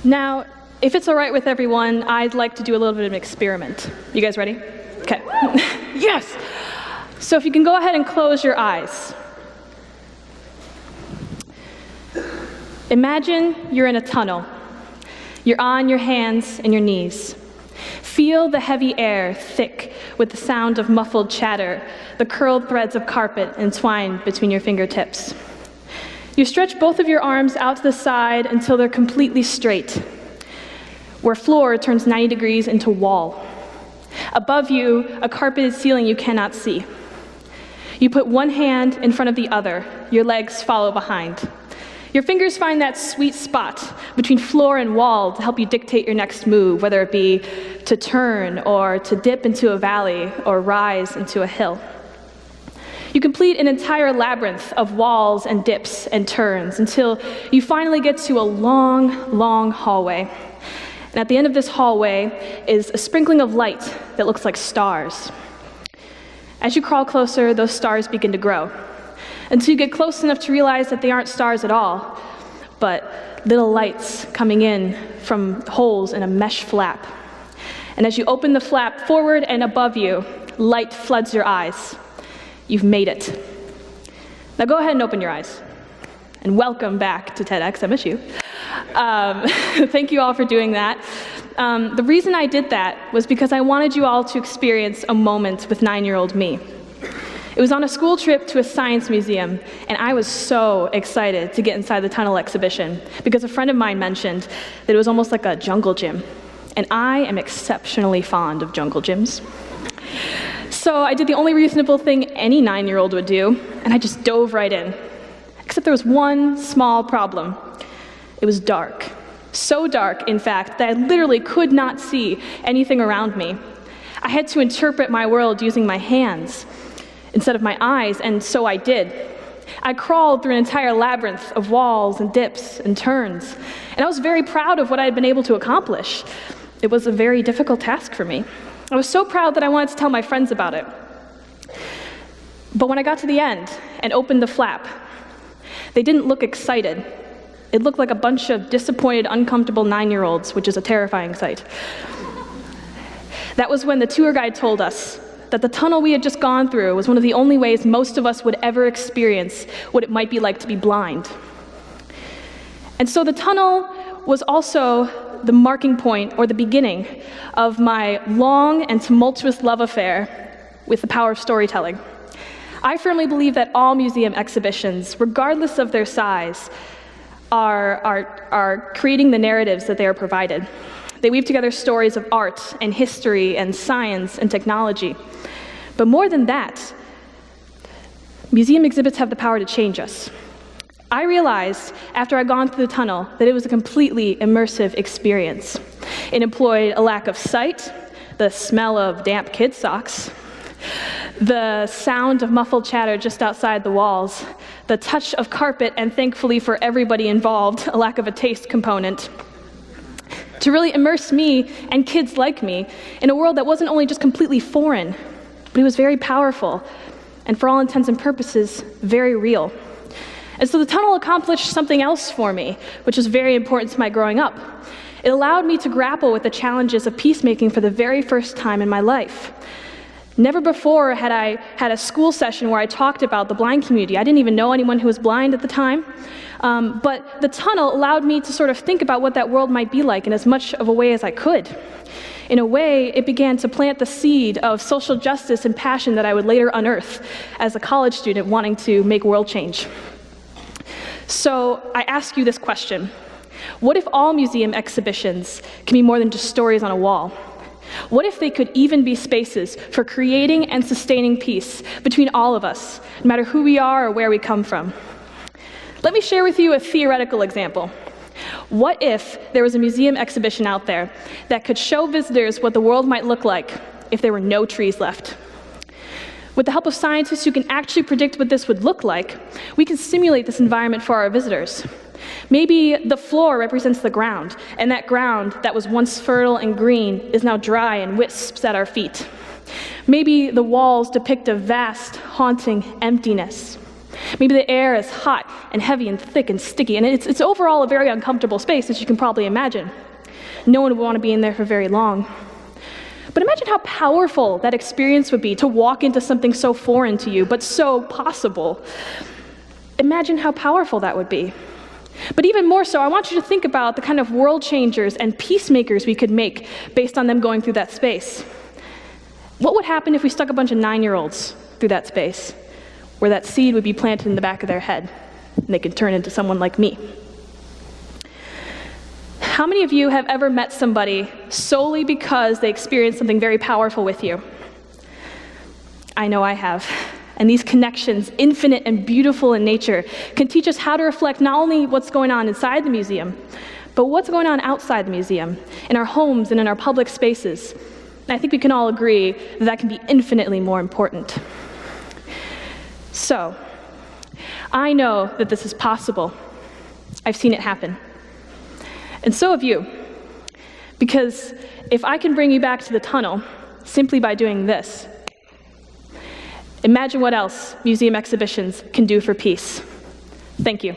Now, if it's all right with everyone, I'd like to do a little bit of an experiment. You guys ready? Okay. Yes! So if you can go ahead and close your eyes. Imagine you're in a tunnel. You're on your hands and your knees. Feel the heavy air thick with the sound of muffled chatter, the curled threads of carpet entwined between your fingertips. You stretch both of your arms out to the side until they're completely straight, where floor turns 90 degrees into wall. Above you, a carpeted ceiling you cannot see. You put one hand in front of the other. Your legs follow behind. Your fingers find that sweet spot between floor and wall to help you dictate your next move, whether it be to turn or to dip into a valley or rise into a hill. You complete an entire labyrinth of walls and dips and turns until you finally get to a long, long hallway. And at the end of this hallway is a sprinkling of light that looks like stars. As you crawl closer, those stars begin to grow, until you get close enough to realize that they aren't stars at all, but little lights coming in from holes in a mesh flap. And as you open the flap forward and above you, light floods your eyes. You've made it. Now go ahead and open your eyes. And welcome back to TEDxMSU. Thank you all for doing that. The reason I did that was because I wanted you all to experience a moment with 9-year-old me. It was on a school trip to a science museum, and I was so excited to get inside the tunnel exhibition because a friend of mine mentioned that it was almost like a jungle gym, and I am exceptionally fond of jungle gyms. So I did the only reasonable thing any 9-year-old would do, and I just dove right in. Except there was one small problem. It was dark. So dark, in fact, that I literally could not see anything around me. I had to interpret my world using my hands instead of my eyes, and so I did. I crawled through an entire labyrinth of walls and dips and turns, and I was very proud of what I had been able to accomplish. It was a very difficult task for me. I was so proud that I wanted to tell my friends about it. But when I got to the end and opened the flap, they didn't look excited. It looked like a bunch of disappointed, uncomfortable 9-year-olds, which is a terrifying sight. That was when the tour guide told us that the tunnel we had just gone through was one of the only ways most of us would ever experience what it might be like to be blind. And so the tunnel was also the marking point, or the beginning, of my long and tumultuous love affair with the power of storytelling. I firmly believe that all museum exhibitions, regardless of their size, are creating the narratives that they are provided. They weave together stories of art and history and science and technology. But more than that, museum exhibits have the power to change us. I realized after I'd gone through the tunnel that it was a completely immersive experience. It employed a lack of sight, the smell of damp kid socks, the sound of muffled chatter just outside the walls, the touch of carpet, and thankfully for everybody involved, a lack of a taste component, to really immerse me and kids like me in a world that wasn't only just completely foreign, but it was very powerful, and for all intents and purposes, very real. And so the tunnel accomplished something else for me, which was very important to my growing up. It allowed me to grapple with the challenges of peacemaking for the very first time in my life. Never before had I had a school session where I talked about the blind community. I didn't even know anyone who was blind at the time. But the tunnel allowed me to sort of think about what that world might be like in as much of a way as I could. In a way, it began to plant the seed of social justice and passion that I would later unearth as a college student wanting to make world change. So I ask you this question. What if all museum exhibitions can be more than just stories on a wall? What if they could even be spaces for creating and sustaining peace between all of us, no matter who we are or where we come from? Let me share with you a theoretical example. What if there was a museum exhibition out there that could show visitors what the world might look like if there were no trees left? With the help of scientists who can actually predict what this would look like, we can simulate this environment for our visitors. Maybe the floor represents the ground, and that ground that was once fertile and green is now dry and wisps at our feet. Maybe the walls depict a vast, haunting emptiness. Maybe the air is hot and heavy and thick and sticky, and it's overall a very uncomfortable space, as you can probably imagine. No one would want to be in there for very long. But imagine how powerful that experience would be to walk into something so foreign to you, but so possible. Imagine how powerful that would be. But even more so, I want you to think about the kind of world changers and peacemakers we could make based on them going through that space. What would happen if we stuck a bunch of 9-year-olds through that space, where that seed would be planted in the back of their head, and they could turn into someone like me? How many of you have ever met somebody solely because they experienced something very powerful with you? I know I have. And these connections, infinite and beautiful in nature, can teach us how to reflect not only what's going on inside the museum, but what's going on outside the museum, in our homes and in our public spaces. And I think we can all agree that that can be infinitely more important. So, I know that this is possible. I've seen it happen. And so have you. Because if I can bring you back to the tunnel simply by doing this, imagine what else museum exhibitions can do for peace. Thank you.